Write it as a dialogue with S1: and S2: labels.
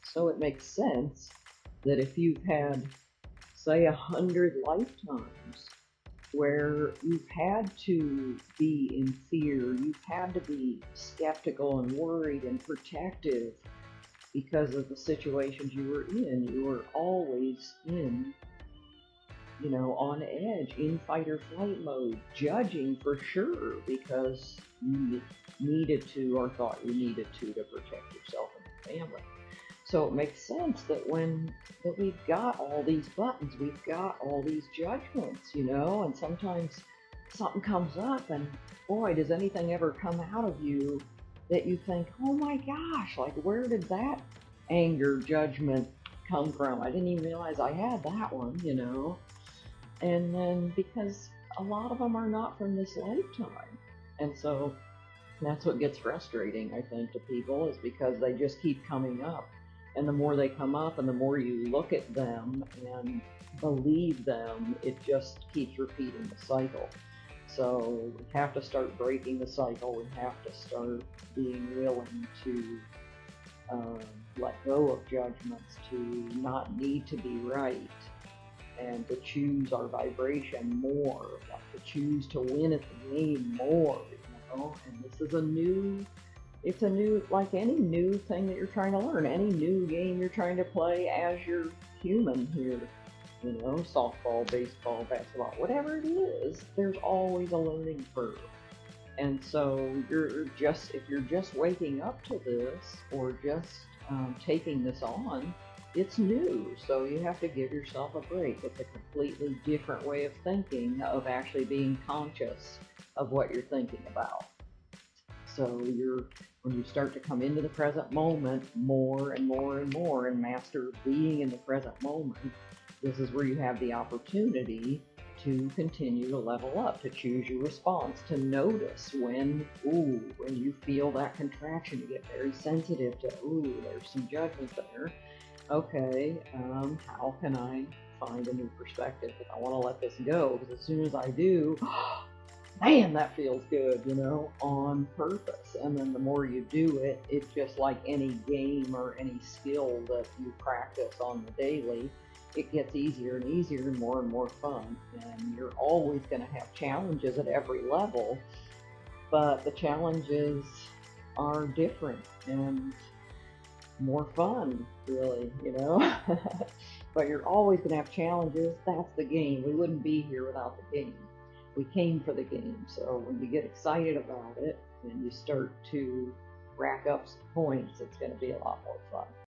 S1: So it makes sense that if you've had, say, 100 lifetimes where you've had to be in fear, you've had to be skeptical and worried and protective because of the situations you were in. You were always in, on edge, in fight or flight mode, judging for sure because you needed to or thought you needed to protect yourself and your family. So it makes sense that we've got all these buttons, we've got all these judgments, and sometimes something comes up and boy, does anything ever come out of you that you think, oh my gosh, like where did that anger, judgment come from? I didn't even realize I had that one. And then because a lot of them are not from this lifetime. And so that's what gets frustrating, I think, to people is because they just keep coming up. And the more they come up and the more you look at them and believe them, it just keeps repeating the cycle. So we have to start breaking the cycle. We have to start being willing to um, let go of judgments, to not need to be right, and to choose our vibration more, like to choose to win at the game more. And this is it's a new, like any new thing that you're trying to learn, any new game you're trying to play as you're human here, softball, baseball, basketball, whatever it is, there's always a learning curve. And so if you're just waking up to this or just taking this on, it's new. So you have to give yourself a break. It's a completely different way of thinking, of actually being conscious of what you're thinking about. So when you start to come into the present moment more and more and more and master being in the present moment, this is where you have the opportunity to continue to level up, to choose your response, to notice when you feel that contraction, you get very sensitive to, there's some judgment there. Okay, how can I find a new perspective? I want to let this go, because as soon as I do, man, that feels good, on purpose. And then the more you do it, it's just like any game or any skill that you practice on the daily. It gets easier and easier and more fun. And you're always going to have challenges at every level, but the challenges are different and more fun, really. But you're always going to have challenges. That's the game. We wouldn't be here without the game. We came for the game. So when you get excited about it and you start to rack up some points, it's going to be a lot more fun.